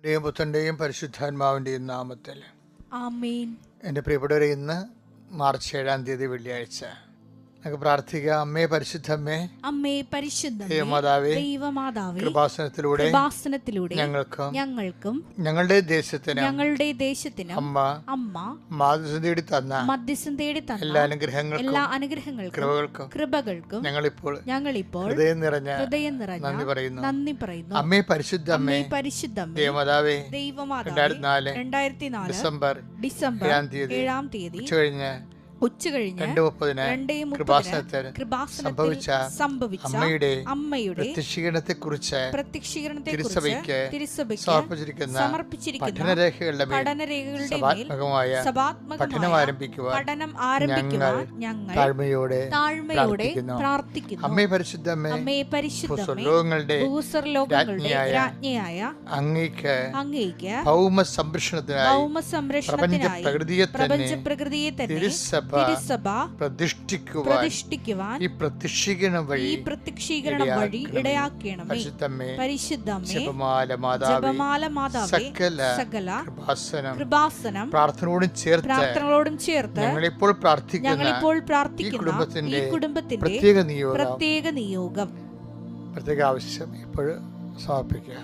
പുത്രന്റെയും പരിശുദ്ധാത്മാവിന്റെയും നാമത്തിൽ ആമേൻ. എൻ്റെ പ്രിയപ്പെട്ടവരെ, ഇന്ന് മാർച്ച് 7 തീയതി വെള്ളിയാഴ്ച. നമുക്ക് പ്രാർത്ഥിക്കാം. അമ്മേ പരിശുദ്ധമ്മേ, അമ്മേ പരിശുദ്ധമേ, ദൈവമാതാവേ, കൃപാസനത്തിലൂടെ ഞങ്ങൾക്കും ഞങ്ങളുടെ ദേശത്തിനും അമ്മ മധ്യസ്ഥം തേടി തന്ന എല്ലാ അനുഗ്രഹങ്ങൾക്കും കൃപകൾക്കും ഞങ്ങളിപ്പോൾ ഹൃദയം നിറഞ്ഞ നന്ദി പറയുന്നു. അമ്മേ പരിശുദ്ധമ്മേ, ദൈവമാതാവേ, 2004 ഡിസംബർ 7 തീയതി ഉച്ചകഴിഞ്ഞ് 2:30 സംഭവിച്ച അമ്മയുടെ പ്രത്യക്ഷീകരണത്തെക്കുറിച്ച് തിരുസഭയ്ക്ക് സമർപ്പിച്ചിരിക്കുന്ന പഠനരേഖകളുടെ പഠനം ആരംഭിക്കുവാൻ ഞങ്ങൾ താഴ്മയോടെ പ്രാർത്ഥിക്കുന്നു. അമ്മേ പരിശുദ്ധമ്മേ, ഭൂസ്വർലോകങ്ങളുടെ രാജ്ഞിയായ അങ്ങേക്ക് ഭൗമ സംരക്ഷണത്തിനായി പ്രപഞ്ച പ്രകൃതിയെ തന്നെ തിരുസഭ പ്രതിഷ്ഠിക്കുവാൻ ഈ പ്രത്യക്ഷീകരണം വഴി ഇടയാക്കണമേ. പരിശുദ്ധമ്മേ, ജപമാല മാതാവേ, സകല കൃപാസനം പ്രാർത്ഥനയോടും ചേർത്ത് ഞങ്ങളിപ്പോൾ പ്രാർത്ഥിക്കുന്ന ഈ കുടുംബത്തിന്റെ പ്രത്യേക നിയോഗം പ്രത്യേക ആവശ്യം ഇപ്പോൾ സമർപ്പിക്കുക.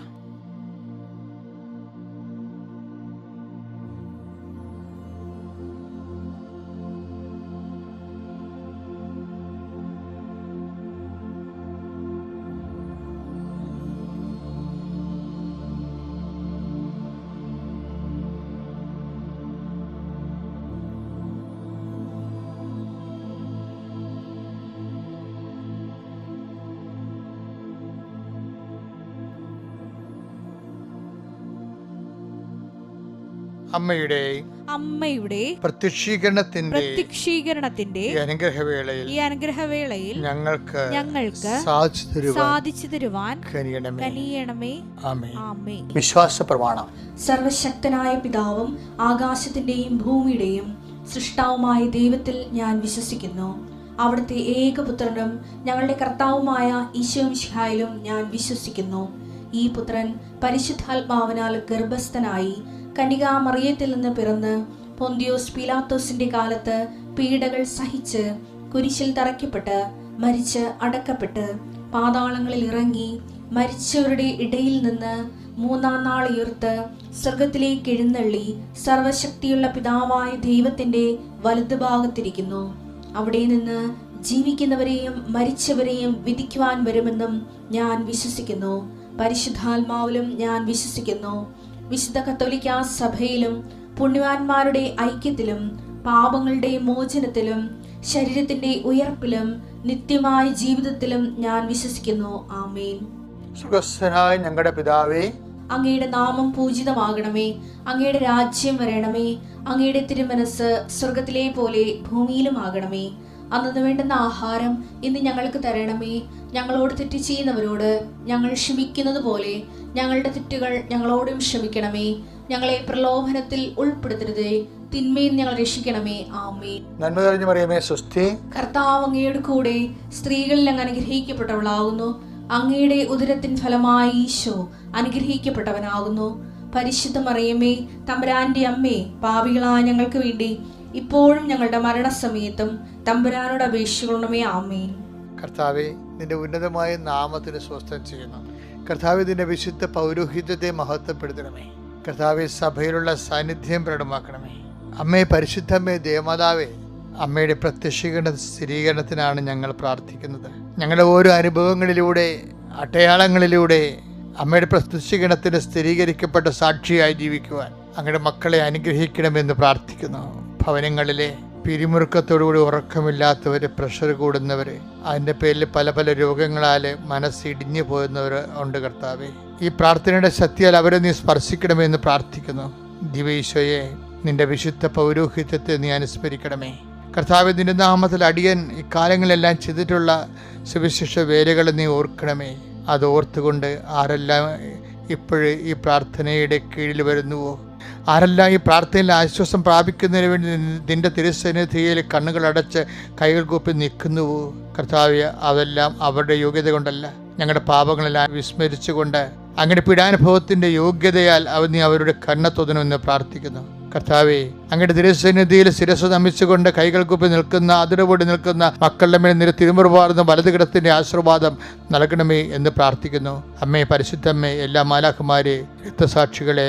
അമ്മയുടെ പ്രത്യക്ഷീകരണത്തിന്റെ ഈ അനുഗ്രഹവേളയിൽ ഞങ്ങൾക്ക് സാധിച്ചു തരുവാൻ കനിയണമേ. ആമേൻ. വിശ്വാസ പ്രമാണം. സർവശക്തനായ പിതാവും ആകാശത്തിന്റെയും ഭൂമിയുടെയും സൃഷ്ടാവുമായ ദൈവത്തിൽ ഞാൻ വിശ്വസിക്കുന്നു. അവിടുത്തെ ഏകപുത്രനും ഞങ്ങളുടെ കർത്താവുമായ ഈശോമിശിഹായിലും ഞാൻ വിശ്വസിക്കുന്നു. ഈ പുത്രൻ പരിശുദ്ധാത്മാവിനാൽ ഗർഭസ്ഥനായി കന്യകാമറിയത്തിൽ നിന്ന് പിറന്ന് പൊന്തിയോസ് പീലാത്തോസിന്റെ കാലത്ത് പീഡകൾ സഹിച്ച് കുരിശിൽ തറയ്ക്കപ്പെട്ട് മരിച്ച് അടക്കപ്പെട്ട് പാതാളങ്ങളിൽ ഇറങ്ങി മരിച്ചവരുടെ ഇടയിൽ നിന്ന് 3-ാം നാൾ ഉയർത്ത് സ്വർഗത്തിലേക്ക് എഴുന്നള്ളി സർവശക്തിയുള്ള പിതാവായ ദൈവത്തിന്റെ വലതുഭാഗത്തിരിക്കുന്നു. അവിടെ നിന്ന് ജീവിക്കുന്നവരെയും മരിച്ചവരെയും വിധിക്കുവാൻ വരുമെന്നും ഞാൻ വിശ്വസിക്കുന്നു. പരിശുദ്ധാത്മാവിലും ഞാൻ വിശ്വസിക്കുന്നു. വിശുദ്ധ കത്തോലിക്കാ സഭയിലും പുണ്യവാന്മാരുടെ ഐക്യത്തിലും പാപങ്ങളുടെ മോചനത്തിലും ശരീരത്തിന്റെ ഉയർപ്പിലും നിത്യമായ ജീവിതത്തിലും ഞാൻ വിശ്വസിക്കുന്നു. ആമേൻ. സുഖസ്ഥനായ ഞങ്ങളുടെ പിതാവേ, അങ്ങയുടെ നാമം പൂജിതമാകണമേ. അങ്ങയുടെ രാജ്യം വരണമേ. അങ്ങയുടെ തിരുമനസ് സ്വർഗത്തിലെ പോലെ ഭൂമിയിലും ആകണമേ. അന്നു വേണ്ടുന്ന ആഹാരം ഇന്ന് ഞങ്ങൾക്ക് തരണമേ. ഞങ്ങളോട് തെറ്റ് ചെയ്യുന്നവരോട് ഞങ്ങൾ ക്ഷമിക്കുന്നത് പോലെ ഞങ്ങളുടെ തെറ്റുകൾ ഞങ്ങളോടും ക്ഷമിക്കണമേ. ഞങ്ങളെ പ്രലോഭനത്തിൽ ഉൾപ്പെടുത്തരുതേ, തിന്മയിൽ ഞങ്ങൾ രക്ഷിക്കണമേ. ആമേൻ. നന്മ നിറഞ്ഞ മറിയമേ, സ്വസ്തി. കർത്താവ് അങ്ങയുടെ കൂടെ സ്ത്രീകളിൽ അങ്ങ് അനുഗ്രഹിക്കപ്പെട്ടവളാകുന്നു. അങ്ങയുടെ ഉദരത്തിൻ ഫലമായി ഈശോ അനുഗ്രഹിക്കപ്പെട്ടവനാകുന്നു. പരിശുദ്ധ മറിയമേ, തമ്പുരാന്റെ അമ്മേ, പാപികളായ ഞങ്ങൾക്ക് വേണ്ടി ഇപ്പോഴും ഞങ്ങളുടെ മരണസമയത്തും തമ്പുരാനോട് അപേക്ഷിക്കണമേ. ആമേൻ. കർത്താവേ, നിന്റെ ഉന്നതമായ നാമത്തിന് സ്വസ്ഥം ചെയ്യുന്നു. കർത്താവേ, നിന്റെ വിശുദ്ധ പൗരോഹിത്യത്തെ മഹത്വപ്പെടുത്തണമേ. കർത്താവേ, സഭയിലുള്ള സാന്നിധ്യം പ്രകടമാക്കണമേ. അമ്മേ പരിശുദ്ധമ്മേ, ദേവമാതാവേ, അമ്മയുടെ പ്രത്യക്ഷീകരണ സ്ഥിരീകരണത്തിനാണ് ഞങ്ങൾ പ്രാർത്ഥിക്കുന്നത്. ഞങ്ങളുടെ ഓരോ അനുഭവങ്ങളിലൂടെ അടയാളങ്ങളിലൂടെ അമ്മയുടെ പ്രത്യക്ഷീകരണത്തിന് സ്ഥിരീകരിക്കപ്പെട്ട സാക്ഷിയായി ജീവിക്കുവാൻ അങ്ങയുടെ മക്കളെ അനുഗ്രഹിക്കണമെന്ന് പ്രാർത്ഥിക്കുന്നു. ഭവനങ്ങളിലെ പിരിമുറുക്കത്തോടുകൂടി ഉറക്കമില്ലാത്തവർ, പ്രഷർ കൂടുന്നവർ, അതിൻ്റെ പേരിൽ പല രോഗങ്ങളാൽ മനസ്സിടിഞ്ഞു പോകുന്നവർ ഉണ്ട്. കർത്താവേ, ഈ പ്രാർത്ഥനയുടെ ശക്തിയാൽ അവരെ നീ സ്പർശിക്കണമെന്ന് പ്രാർത്ഥിക്കുന്നു. ദിവ്യ നിന്റെ വിശുദ്ധ പൗരോഹിത്യത്തെ നീ അനുസ്മരിക്കണമേ. കർത്താവേ, നിന്റെ നാമത്തിൽ അടിയൻ ഇക്കാലങ്ങളെല്ലാം ചെയ്തിട്ടുള്ള സുവിശേഷ വേലകൾ നീ ഓർക്കണമേ. അത് ഓർത്തുകൊണ്ട് ആരെല്ലാം ഇപ്പോഴ് ഈ പ്രാർത്ഥനയുടെ കീഴിൽ വരുന്നുവോ, ആരെല്ലാം ഈ പ്രാർത്ഥനയിൽ ആശ്വാസം പ്രാപിക്കുന്നതിന് വേണ്ടി നിന്റെ തിരുസന്നിധിയിൽ കണ്ണുകളടച്ച് കൈകൾ കൂപ്പി നിൽക്കുന്നുവോ കർത്താവേ, അതെല്ലാം അവരുടെ യോഗ്യത കൊണ്ടല്ല, ഞങ്ങളുടെ പാപങ്ങളെല്ലാം വിസ്മരിച്ചുകൊണ്ട് അങ്ങയുടെ പീഡാനുഭവത്തിൻ്റെ യോഗ്യതയാൽ നീ അവരുടെ കണ്ണ തുറന്നുവെന്ന് പ്രാർത്ഥിക്കുന്നു. കർത്താവേ, അങ്ങയുടെ തിരുസന്നിധിയിൽ ശിരസ്സ് നമിച്ചുകൊണ്ട് കൈകൾ കുപ്പി നിൽക്കുന്ന അതിരുപൊടി നിൽക്കുന്ന മക്കളുടെ മേൽ നിര തിരുമുറുപാർന്ന വലതുകിടത്തിൻ്റെ ആശീർവാദം നൽകണമേ എന്ന് പ്രാർത്ഥിക്കുന്നു. അമ്മേ, പരിശുദ്ധമ്മേ, എല്ലാ മാലാഖമാരെ, രക്തസാക്ഷികളെ,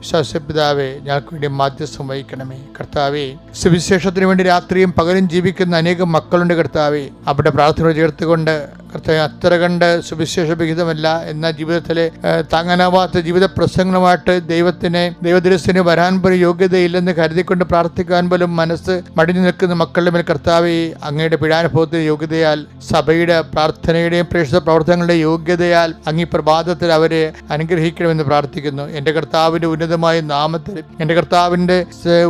വിശ്വാസപിതാവേ, ഞങ്ങൾക്ക് വേണ്ടി മാധ്യസ്ഥം വഹിക്കണമേ. കർത്താവേ, സുവിശേഷത്തിന് വേണ്ടി രാത്രിയും പകലും ജീവിക്കുന്ന അനേകം മക്കളുണ്ട് കർത്താവേ. അവിടെ പ്രാർത്ഥന ചേർത്തുകൊണ്ട് കർത്താവേ, അത്ര കണ്ട് സുവിശേഷ വിഹിതമല്ല എന്ന ജീവിതത്തിലെ താങ്ങാനാവാത്ത ജീവിത പ്രസംഗങ്ങളുമായിട്ട് ദൈവദിരസിന് വരാൻ പോലും യോഗ്യതയില്ലെന്ന് കരുതിക്കൊണ്ട് പ്രാർത്ഥിക്കാൻ പോലും മനസ്സ് മടിഞ്ഞു നിൽക്കുന്ന മക്കളുടെ മേൽ കർത്താവേ, അങ്ങയുടെ പീഡാനുഭവത്തിന്റെ യോഗ്യതയാൽ, സഭയുടെ പ്രാർത്ഥനയുടെയും പ്രേക്ഷിത പ്രവർത്തനങ്ങളുടെ യോഗ്യതയാൽ അങ്ങ് പ്രഭാതത്തിൽ അവരെ അനുഗ്രഹിക്കണമെന്ന് പ്രാർത്ഥിക്കുന്നു. എൻ്റെ കർത്താവിൻ്റെ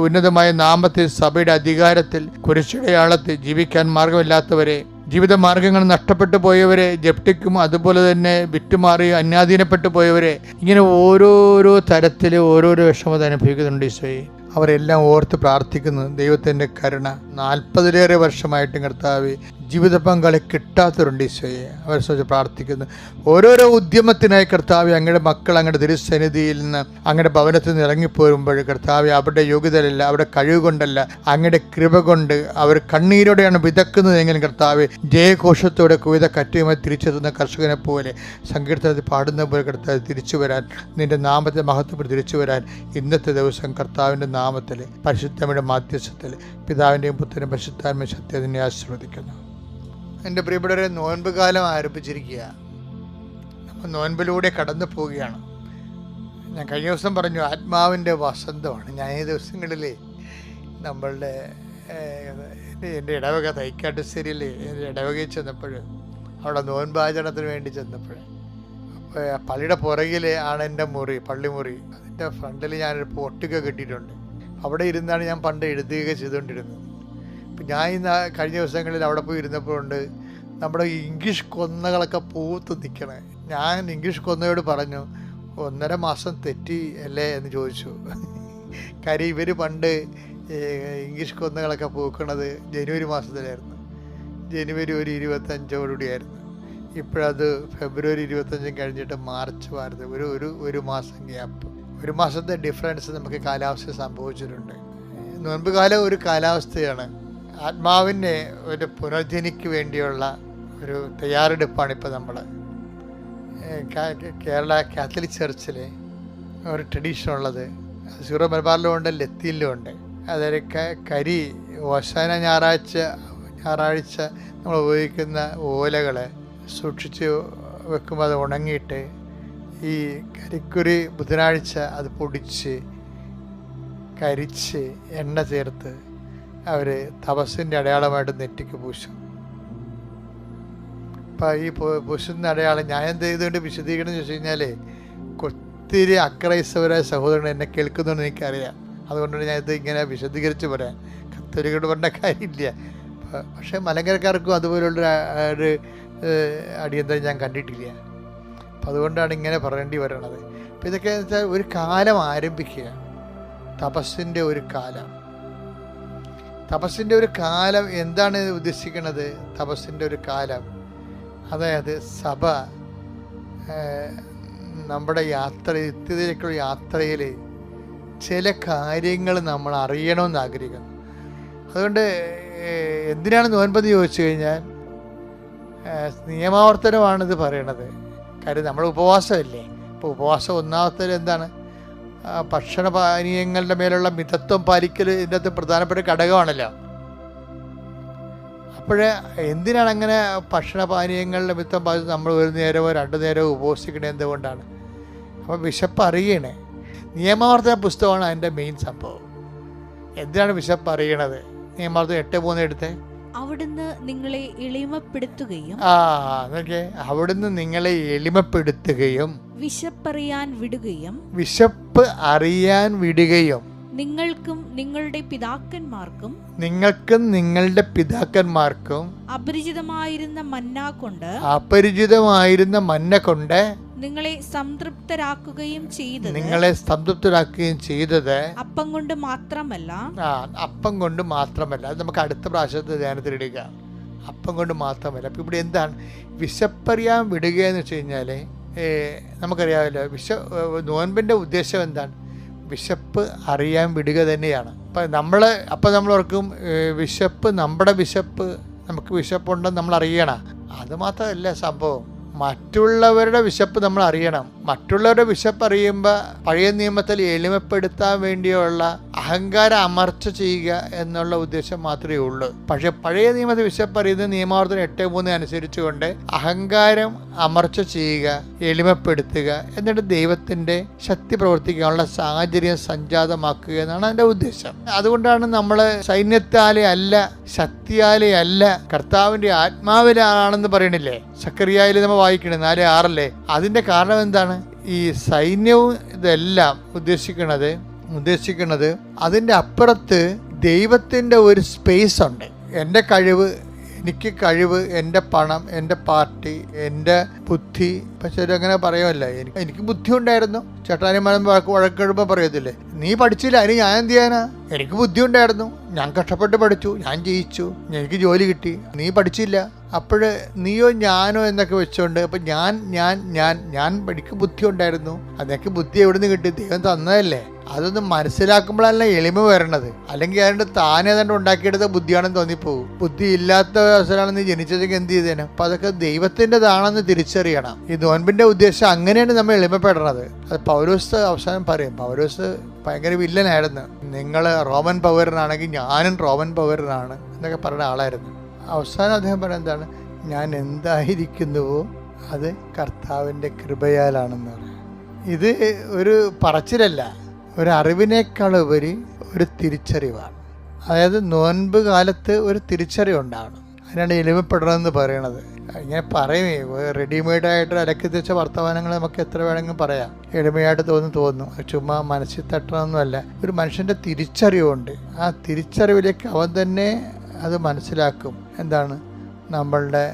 ഉന്നതമായ നാമത്തിൽ സഭയുടെ അധികാരത്തിൽ കുരിശടയാളത്തിൽ ജീവിക്കാൻ മാർഗമില്ലാത്തവരെ, ജീവിത മാർഗങ്ങൾ നഷ്ടപ്പെട്ടു പോയവരെ, ജപ്തിക്കും അതുപോലെ തന്നെ വിറ്റുമാറി അന്യാധീനപ്പെട്ടു പോയവരെ, ഇങ്ങനെ ഓരോരോ തരത്തിൽ ഓരോരോ വിഷമത അനുഭവിക്കുന്നുണ്ട് ഈശോയെ. അവരെല്ലാം ഓർത്ത് പ്രാർത്ഥിക്കുന്നു. ദൈവത്തിൻ്റെ കരുണ 40-ലേറെ വർഷമായിട്ടും കർത്താവ് ജീവിത പങ്കാളി കിട്ടാത്തവരുണ്ട് ഈശോയെ. അവരെ സംബന്ധിച്ച് പ്രാർത്ഥിക്കുന്നു. ഓരോരോ ഉദ്യമത്തിനായി കർത്താവ് അങ്ങയുടെ മക്കൾ അങ്ങയുടെ തിരുസന്നിധിയിൽ നിന്ന് അങ്ങയുടെ ഭവനത്തിൽ നിന്ന് ഇറങ്ങിപ്പോരുമ്പോൾ കർത്താവ് അവരുടെ യോഗ്യതയല്ല, അവരുടെ കഴിവ് കൊണ്ടല്ല, അങ്ങയുടെ കൃപ കൊണ്ട് അവർ കണ്ണീരോടെയാണ് വിതക്കുന്നതെങ്കിലും കർത്താവ് ജയഘോഷത്തോടെ കുവിത കറ്റയുമായി തിരിച്ചെത്തുന്ന കർഷകനെ പോലെ സങ്കീർത്തനത്തിൽ പാടുന്ന പോലെ കർത്താവ് തിരിച്ചു വരാൻ, നിന്റെ നാമത്തെ മഹത്വപ്പെട്ട് തിരിച്ചു വരാൻ ഇന്നത്തെ ദിവസം കർത്താവിൻ്റെ നാമത്തിൽ പരിശുദ്ധമ്മയുടെ മാധ്യസ്ഥത്തിൽ പിതാവിൻ്റെയും പുത്രനും പരിശുദ്ധാത്മ സത്യത്തിനെ ആശീർവദിക്കുന്നു. എൻ്റെ പ്രിയപ്പെട്ടവരെ, നോൻപ് കാലം ആരംഭിച്ചിരിക്കുക. നമ്മൾ നോൻപിലൂടെ കടന്നു പോവുകയാണ്. ഞാൻ കഴിഞ്ഞ ദിവസം പറഞ്ഞു ആത്മാവിൻ്റെ വസന്തമാണ്. ഞാൻ ഈ ദിവസങ്ങളിൽ നമ്മളുടെ എൻ്റെ ഇടവക തൈക്കാട്ടുശ്ശേരിയിൽ ഇടവകയിൽ ചെന്നപ്പോൾ അവിടെ നോൻപാചരണത്തിന് വേണ്ടി ചെന്നപ്പോൾ പള്ളിയുടെ പുറകിൽ ആണ് എൻ്റെ മുറി, പള്ളിമുറി. അതിൻ്റെ ഫ്രണ്ടിൽ ഞാനൊരു പൊട്ടിക കെട്ടിയിട്ടുണ്ട്. അവിടെ ഇരുന്നാണ് ഞാൻ പണ്ട് എഴുതുകയൊക്കെ ചെയ്തുകൊണ്ടിരുന്നത്. ഇപ്പം ഞാൻ ഇന്ന് കഴിഞ്ഞ ദിവസങ്ങളിൽ അവിടെ പോയി ഇരുന്നപ്പോഴുണ്ട് നമ്മുടെ ഇംഗ്ലീഷ് കൊന്നകളൊക്കെ പൂത്ത് നിൽക്കണേ. ഞാൻ ഇംഗ്ലീഷ് കൊന്നയോട് പറഞ്ഞു, 1.5 മാസം തെറ്റി അല്ലേ എന്ന് ചോദിച്ചു. കാര്യം ഇവർ പണ്ട് ഇംഗ്ലീഷ് കൊന്നകളൊക്കെ പൂക്കണത് ജനുവരി മാസത്തിലായിരുന്നു. ജനുവരി ഒരു 25ഓടുകൂടിയായിരുന്നു. ഇപ്പോഴത് ഫെബ്രുവരി 25 കഴിഞ്ഞിട്ട് മാർച്ച് മാറുന്നത്. ഒരു മാസം ഗ്യാപ്പ്, 1 മാസത്തെ ഡിഫറൻസ് നമുക്ക് കാലാവസ്ഥ സംഭവിച്ചിട്ടുണ്ട്. നോൻപ് കാലം ഒരു കാലാവസ്ഥയാണ്. ആത്മാവിൻ്റെ ഒരു പുനർജനിക്ക് വേണ്ടിയുള്ള ഒരു തയ്യാറെടുപ്പാണ് ഇപ്പോൾ നമ്മൾ കേരള കാത്തലിക് ചർച്ചിൽ ഒരു ട്രഡീഷൻ ഉള്ളത്. സീറോ മലബാറിലും ഉണ്ട്, ലത്തീനിലും ഉണ്ട്. അതായത് കരി ഓശാന ഞായറാഴ്ച നമ്മൾ ഉപയോഗിക്കുന്ന ഓലകൾ സൂക്ഷിച്ച് വെക്കുമ്പോൾ അത് ഉണങ്ങിയിട്ട് ഈ കരിക്കുരി ബുധനാഴ്ച അത് പൊടിച്ച് കരിച്ച് എണ്ണ ചേർത്ത് അവർ തപസ്സിൻ്റെ അടയാളമായിട്ട് നെറ്റിക്ക് പൂശും. അപ്പം ഈ പൂശുന്ന അടയാളം ഞാൻ എന്ത് ചെയ്തുകൊണ്ട് വിശദീകരണം ചോദിച്ചു കഴിഞ്ഞാൽ, ഒത്തിരി അക്രൈസ്തവരായ സഹോദരൻ എന്നെ കേൾക്കുന്നുണ്ടെന്ന് എനിക്കറിയാം. അതുകൊണ്ടാണ് ഞാൻ ഇത് ഇങ്ങനെ വിശദീകരിച്ച് പറയാൻ. കത്തോലിക്കോട് പറഞ്ഞ കാര്യമില്ല. പക്ഷേ മലങ്കരക്കാർക്കും അതുപോലുള്ളൊരു അടിയന്തരം ഞാൻ കണ്ടിട്ടില്ല. അപ്പം അതുകൊണ്ടാണ് ഇങ്ങനെ പറയേണ്ടി വരണത്. അപ്പം ഇതൊക്കെ വെച്ചാൽ ഒരു കാലം ആരംഭിക്കുക, തപസ്സിൻ്റെ ഒരു കാലം. തപസ്സിൻ്റെ ഒരു കാലം എന്താണ് ഉദ്ദേശിക്കുന്നത്? തപസ്സിൻ്റെ ഒരു കാലം അതായത് സഭ നമ്മുടെ നിത്യതയിലേക്കുള്ള യാത്രയിൽ ചില കാര്യങ്ങൾ നമ്മൾ അറിയണമെന്ന് ആഗ്രഹിക്കുന്നു. അതുകൊണ്ട് എന്തിനാണ് നോൻപെന്ന് ചോദിച്ചു കഴിഞ്ഞാൽ നിയമാവർത്തനമാണിത് പറയണത്. കാര്യം നമ്മൾ ഉപവാസമല്ലേ. ഇപ്പോൾ ഉപവാസം ഒന്നാമത്തെ എന്താണ്? ഭക്ഷണപാനീയങ്ങളുടെ മേലുള്ള മിതത്വം പാലിക്കൽ ഇതിൻ്റെ അകത്ത് പ്രധാനപ്പെട്ട ഘടകമാണല്ലോ. അപ്പോഴേ എന്തിനാണ് അങ്ങനെ ഭക്ഷണപാനീയങ്ങളുടെ മിതത്വം പാലിച്ച് നമ്മൾ 1 നേരമോ 2 നേരമോ ഉപവസിക്കണേ? എന്തുകൊണ്ടാണ്? അപ്പോൾ വിശപ്പ് അറിയണേ. നിയമാവർത്തന പുസ്തകമാണ് അതിൻ്റെ മെയിൻ സംഭവം. എന്തിനാണ് വിശപ്പ് അറിയണത്? നിയമാവർത്തനം 8:3 എടുത്തേ. അവിടുന്ന് നിങ്ങളെ എളിമപ്പെടുത്തുകയും അവിടുന്ന് നിങ്ങളെ എളിമപ്പെടുത്തുകയും വിശപ്പറിയാൻ വിടുകയും നിങ്ങൾക്കും നിങ്ങളുടെ പിതാക്കന്മാർക്കും അപരിചിതമായിരുന്ന മന്ന കൊണ്ട് നിങ്ങളെ സംതൃപ്തരാക്കുകയും ചെയ്തത് അപ്പം കൊണ്ട് മാത്രമല്ല. അത് നമുക്ക് അടുത്ത പ്രാവശ്യത്തെ ധ്യാനത്തിലിടുക. അപ്പം കൊണ്ട് മാത്രമല്ല. അപ്പം ഇവിടെ എന്താണ് വിശപ്പറിയാൻ വിടുക എന്ന് വെച്ച് കഴിഞ്ഞാൽ നമുക്കറിയാമല്ലോ, നോൻപിൻ്റെ ഉദ്ദേശം എന്താണ്? വിശപ്പ് അറിയാൻ വിടുക തന്നെയാണ്. അപ്പം നമ്മൾ ഓർക്കും വിശപ്പ്, നമ്മുടെ വിശപ്പ്, നമുക്ക് വിശപ്പുണ്ടെന്ന് നമ്മൾ അറിയണം. അതുമാത്രമല്ല സംഭവം, മറ്റുള്ളവരുടെ വിശപ്പ് നമ്മൾ അറിയണം. മറ്റുള്ളവരുടെ വിശപ്പ് അറിയുമ്പോൾ പഴയ നിയമത്തിൽ എളിമപ്പെടുത്താൻ വേണ്ടിയുള്ള അഹങ്കാരം അമർച്ച ചെയ്യുക എന്നുള്ള ഉദ്ദേശം മാത്രമേ ഉള്ളൂ. പക്ഷെ പഴയ നിയമത്തിൽ വിശപ്പ് അറിയുന്നത് നിയമാവർത്തനം 8:3 അനുസരിച്ചുകൊണ്ട് അഹങ്കാരം അമർച്ച ചെയ്യുക, എളിമപ്പെടുത്തുക, എന്നിട്ട് ദൈവത്തിൻ്റെ ശക്തി പ്രവർത്തിക്കാനുള്ള സാഹചര്യം സംജാതമാക്കുക എന്നാണ് അതിൻ്റെ ഉദ്ദേശം. അതുകൊണ്ടാണ് നമ്മൾ സൈന്യത്താലെ അല്ല, ശക്തിയാലെ അല്ല, കർത്താവിൻ്റെ ആത്മാവിലാണെന്ന് പറയണില്ലേ സക്കറിയായിൽ നമ്മൾ വായിക്കണേ 4:6. അതിൻ്റെ കാരണം എന്താണ്? ഈ സൈന്യവും ഇതെല്ലാം ഉദ്ദേശിക്കുന്നത് അതിൻ്റെ അപ്പുറത്ത് ദൈവത്തിൻ്റെ ഒരു സ്പേസ് ഉണ്ട്. എൻ്റെ കഴിവ്, എനിക്ക് കഴിവ്, എൻ്റെ പണം, എൻ്റെ പാർട്ടി, എൻ്റെ ബുദ്ധി. പക്ഷെ അങ്ങനെ പറയുമല്ലോ, എനിക്ക് ബുദ്ധി ഉണ്ടായിരുന്നു. ചേട്ടാനിമാരും വഴക്കെടുമ്പോൾ പറയത്തില്ലേ, നീ പഠിച്ചില്ല, അതിന് ഞാൻ എന്ത് ചെയ്യാനാ? എനിക്ക് ബുദ്ധി ഉണ്ടായിരുന്നു, ഞാൻ കഷ്ടപ്പെട്ട് പഠിച്ചു, ഞാൻ ജയിച്ചു, എനിക്ക് ജോലി കിട്ടി, നീ പഠിച്ചില്ല. അപ്പോഴ് നീയോ ഞാനോ എന്നൊക്കെ വെച്ചോണ്ട് അപ്പം ഞാൻ എനിക്ക് ബുദ്ധി ഉണ്ടായിരുന്നു. അതൊക്കെ ബുദ്ധി എവിടെ നിന്ന് കിട്ടി? ദൈവം തന്നതല്ലേ. അതൊന്നും മനസ്സിലാക്കുമ്പോഴല്ല എളിമ വരണത്. അല്ലെങ്കിൽ അതിൻ്റെ താനെ തന്നെ ഉണ്ടാക്കിയെടുത്ത ബുദ്ധിയാണെന്ന് തോന്നിപ്പോകും. ബുദ്ധി ഇല്ലാത്ത അവസരമാണ് നീ ജനിച്ചതെങ്കിൽ എന്ത് ചെയ്തേനെ? അപ്പം അതൊക്കെ ദൈവത്തിൻ്റെതാണെന്ന് തിരിച്ചറിയണം. ഈ നോൻപിൻ്റെ ഉദ്ദേശം അങ്ങനെയാണ് നമ്മൾ എളിമപ്പെടണത്. അത് പൗലോസ് അവസാനം പറയും. പൗലോസ് ഭയങ്കര വില്ലനായിരുന്നു. നിങ്ങൾ റോമൻ പൗരനാണെങ്കിൽ ഞാനും റോമൻ പൗരനാണ് എന്നൊക്കെ പറയുന്ന ആളായിരുന്നു. അവസാനം അദ്ദേഹം പറയുന്നത് എന്താണ്? ഞാൻ എന്തായിരിക്കുന്നുവോ അത് കർത്താവിൻ്റെ കൃപയാലാണെന്ന് പറയും. ഇത് ഒരു പറച്ചിലല്ല, ഒരു അറിവിനേക്കാളുപരി ഒരു തിരിച്ചറിവാണ്. അതായത് നോൻപ് കാലത്ത് ഒരു തിരിച്ചറിവുണ്ടാവണം. അതിനാണ് എളിമപ്പെടണമെന്ന് പറയണത്. ഇങ്ങനെ പറയുമേ, റെഡിമെയ്ഡായിട്ട് അലക്കി തെച്ച വർത്തമാനങ്ങൾ നമുക്ക് എത്ര വേണമെങ്കിലും പറയാം. എളിമയായിട്ട് തോന്നും. ചുമ്മാ മനസ്സിൽ തട്ടണമെന്നല്ല. ഒരു മനുഷ്യൻ്റെ തിരിച്ചറിവുണ്ട്. ആ തിരിച്ചറിവിലേക്ക് അവൻ തന്നെ അത് മനസ്സിലാക്കും. എന്താണ്? നമ്മളുടെ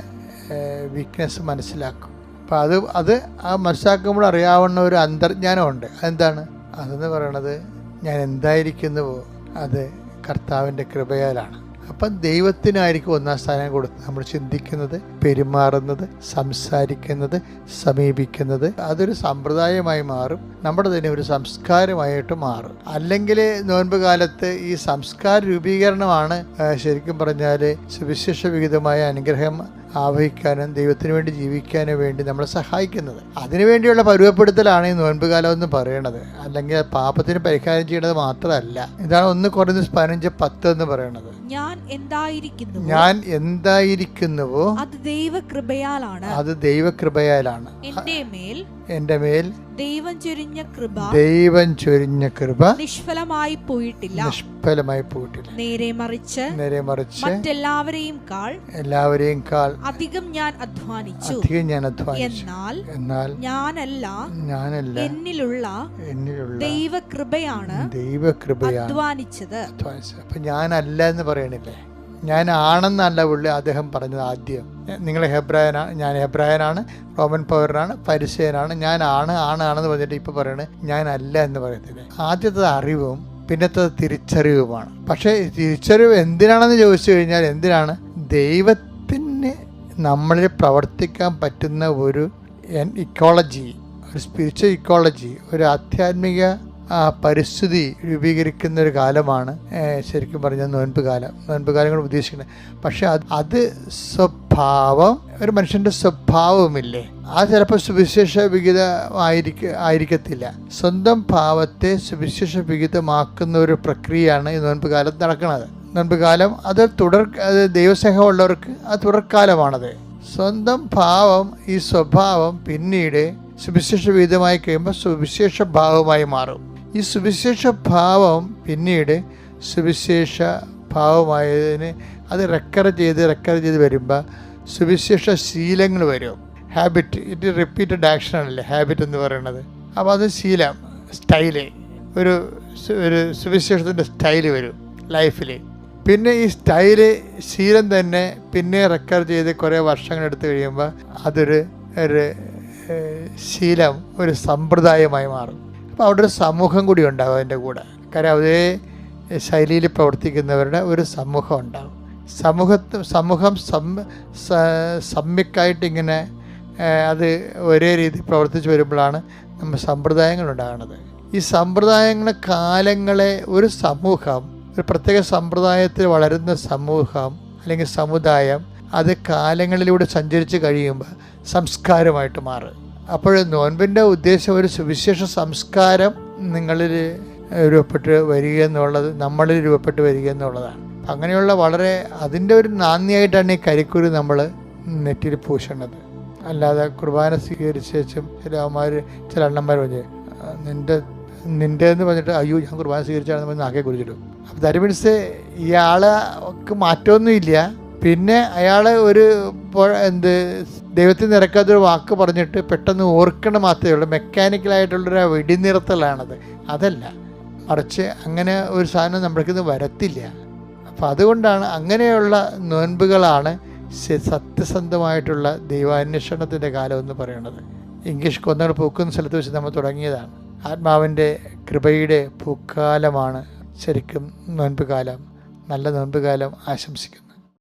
വീക്ക്നെസ് മനസ്സിലാക്കും. അപ്പം അത് മനസ്സിലാക്കുമ്പോൾ അറിയാവുന്ന ഒരു അന്തർജ്ഞാനമുണ്ട്. അതെന്താണ്? അതെന്ന് പറയണത് ഞാൻ എന്തായിരിക്കുന്നുവോ അത് കർത്താവിൻ്റെ കൃപയാലാണ്. അപ്പം ദൈവത്തിനായിരിക്കും ഒന്നാം സ്ഥാനം കൊടുത്ത് നമ്മൾ ചിന്തിക്കുന്നത്, പെരുമാറുന്നത്, സംസാരിക്കുന്നത്, സമീപിക്കുന്നത്. അതൊരു സമ്പ്രദായമായി മാറും, നമ്മുടെ തന്നെ ഒരു സംസ്കാരമായിട്ട് മാറും. അല്ലെങ്കിൽ നോൻപ് കാലത്ത് ഈ സംസ്കാര രൂപീകരണമാണ് ശരിക്കും പറഞ്ഞാൽ സുവിശേഷ വിഹിതമായ അനുഗ്രഹം ആവഹിക്കാനും ദൈവത്തിന് വേണ്ടി ജീവിക്കാനും വേണ്ടി നമ്മളെ സഹായിക്കുന്നത്. അതിനുവേണ്ടിയുള്ള പരുവപ്പെടുത്തലാണ് ഈ നോൻപ് കാലം എന്ന് പറയണത്. അല്ലെങ്കിൽ പാപത്തിന് പരിഹാരം ചെയ്യണത് മാത്രമല്ല. ഇതാണ് 1 കൊരിന്ത്യർ 15:10 എന്ന് പറയണത്. ഞാൻ എന്തായിരിക്കുന്നുവോ അത് ദൈവകൃപയാലാണ്. എന്റെ മേൽ ദൈവം ചൊരിഞ്ഞ കൃപ നിഷ്ഫലമായി പോയിട്ടില്ല. നേരെ മറിച്ച് മറ്റെല്ലാവരെയും കാൾ അധികം ഞാൻ അധ്വാനിച്ചു. എന്നാൽ ഞാനല്ല, എന്നിലുള്ള ദൈവകൃപയാണ് അധ്വാനിച്ചത്. അപ്പൊ ഞാനല്ല എന്ന് പറയണില്ലേ? ഞാൻ ആണെന്നല്ല പുള്ളി അദ്ദേഹം പറഞ്ഞത്. ആദ്യം നിങ്ങൾ ഹെബ്രായനാണ്, ഞാൻ ഹെബ്രായനാണ്, റോമൻ പൗരനാണ്, പരിസയനാണ്, ഞാൻ ആണെന്ന് പറഞ്ഞിട്ട് ഇപ്പം പറയണത് ഞാനല്ല എന്ന് പറയത്തില്ലേ? ആദ്യത്തെ അറിവും പിന്നത്തെ തിരിച്ചറിവുമാണ്. പക്ഷേ തിരിച്ചറിവ് എന്തിനാണെന്ന് ചോദിച്ചു കഴിഞ്ഞാൽ, എന്തിനാണ്? ദൈവത്തിന് നമ്മളിൽ പ്രവർത്തിക്കാൻ പറ്റുന്ന ഒരു ഇക്കോളജി, ഒരു സ്പിരിച്വൽ ഇക്കോളജി, ഒരു ആധ്യാത്മിക പരിസ്ഥിതി രൂപീകരിക്കുന്ന ഒരു കാലമാണ് ശരിക്കും പറഞ്ഞാൽ നോൻപ് കാലം കൊണ്ട് ഉദ്ദേശിക്കുന്നത്. പക്ഷെ അത് സ്വഭാവം, ഒരു മനുഷ്യൻ്റെ സ്വഭാവമില്ലേ, അത് ചിലപ്പോൾ സുവിശേഷ വിഹിതമായിരിക്കത്തില്ല. സ്വന്തം ഭാവത്തെ സുവിശേഷ വിഹിതമാക്കുന്ന ഒരു പ്രക്രിയയാണ് ഈ നോൻപ് കാലത്ത് നടക്കുന്നത്. നോൻപ് കാലം അത് ദൈവസ്നേഹമുള്ളവർക്ക് അത് തുടർക്കാലമാണത്. സ്വന്തം ഭാവം, ഈ സ്വഭാവം പിന്നീട് സുവിശേഷ വിഹിതമായി കഴിയുമ്പോൾ സുവിശേഷ ഭാവമായി മാറും. ഈ സുവിശേഷ ഭാവം പിന്നീട് സുവിശേഷ ഭാവമായതിന് അത് റെക്കർ ചെയ്ത് വരുമ്പോൾ സുവിശേഷ ശീലങ്ങൾ വരും. ഹാബിറ്റ്, ഇറ്റ് റിപ്പീറ്റഡ് ആക്ഷൻ ആണല്ലേ ഹാബിറ്റ് എന്ന് പറയുന്നത്. അപ്പോൾ അത് ശീലം, സ്റ്റൈല്, ഒരു സുവിശേഷത്തിൻ്റെ സ്റ്റൈല് വരും ലൈഫിൽ. പിന്നെ ഈ സ്റ്റൈല്, ശീലം തന്നെ പിന്നെ റെക്കർ ചെയ്ത് കുറേ വർഷങ്ങളെടുത്ത് കഴിയുമ്പോൾ അതൊരു ശീലം, ഒരു സമ്പ്രദായമായി മാറും. അപ്പോൾ അവിടെ ഒരു സമൂഹം കൂടി ഉണ്ടാകും അതിൻ്റെ കൂടെ. കാര്യം അതേ ശൈലിയിൽ പ്രവർത്തിക്കുന്നവരുടെ ഒരു സമൂഹം ഉണ്ടാകും. സമൂഹം സമ്യക്കായിട്ട് ഇങ്ങനെ അത് ഒരേ രീതി പ്രവർത്തിച്ച് വരുമ്പോഴാണ് നമ്മൾ സമ്പ്രദായങ്ങൾ ഉണ്ടാകുന്നത്. ഈ സമ്പ്രദായങ്ങളെ കാലങ്ങളെ ഒരു സമൂഹം, ഒരു പ്രത്യേക സമ്പ്രദായത്തിൽ വളരുന്ന സമൂഹം അല്ലെങ്കിൽ സമുദായം അത് കാലങ്ങളിലൂടെ സഞ്ചരിച്ച് കഴിയുമ്പോൾ സംസ്കാരമായിട്ട് മാറും. അപ്പോൾ നോൻപിൻ്റെ ഉദ്ദേശം ഒരു സുവിശേഷ സംസ്കാരം നിങ്ങളിൽ രൂപപ്പെട്ട് വരിക എന്നുള്ളത്, നമ്മളിൽ രൂപപ്പെട്ട് വരിക എന്നുള്ളതാണ്. അങ്ങനെയുള്ള വളരെ അതിൻ്റെ ഒരു നാന്ദിയായിട്ടാണ് ഈ കരിക്കുരു നമ്മൾ നെറ്റിയിൽ പൂശേണ്ടത്. അല്ലാതെ കുർബാന സ്വീകരിച്ച ശേഷം ചില അണ്ണന്മാർ പറഞ്ഞ് നിൻ്റെ എന്ന് പറഞ്ഞിട്ട് അയ്യോ ഞാൻ കുർബാന സ്വീകരിച്ചാണെന്ന് പറഞ്ഞ് നാക്കെ കുറിച്ചിടും. അപ്പോൾ ദാറ്റ് മീൻസ് ഇയാൾക്ക് മാറ്റമൊന്നുമില്ല. പിന്നെ അയാൾ ഒരു ദൈവത്തിൽ നിരക്കാത്തൊരു വാക്ക് പറഞ്ഞിട്ട് പെട്ടെന്ന് ഓർക്കണം മാത്രമേ ഉള്ളൂ. മെക്കാനിക്കലായിട്ടുള്ളൊരു വെടിനിർത്തലാണത്. അതല്ല, മറിച്ച് അങ്ങനെ ഒരു സാധനം നമ്മൾക്കിന്ന് വരത്തില്ല. അപ്പോൾ അതുകൊണ്ടാണ് അങ്ങനെയുള്ള നോൻപുകളാണ് സത്യസന്ധമായിട്ടുള്ള ദൈവാന്വേഷണത്തിൻ്റെ കാലം എന്ന് പറയുന്നത്. ഇംഗ്ലീഷ് കൊന്നകൾ പൂക്കുന്ന സ്ഥലത്ത് വെച്ച് നമ്മൾ തുടങ്ങിയതാണ്. ആത്മാവിൻ്റെ കൃപയുടെ പൂക്കാലമാണ് ശരിക്കും നോൻപ് കാലം. നല്ല നോൻപ് കാലം ആശംസിക്കുന്നു.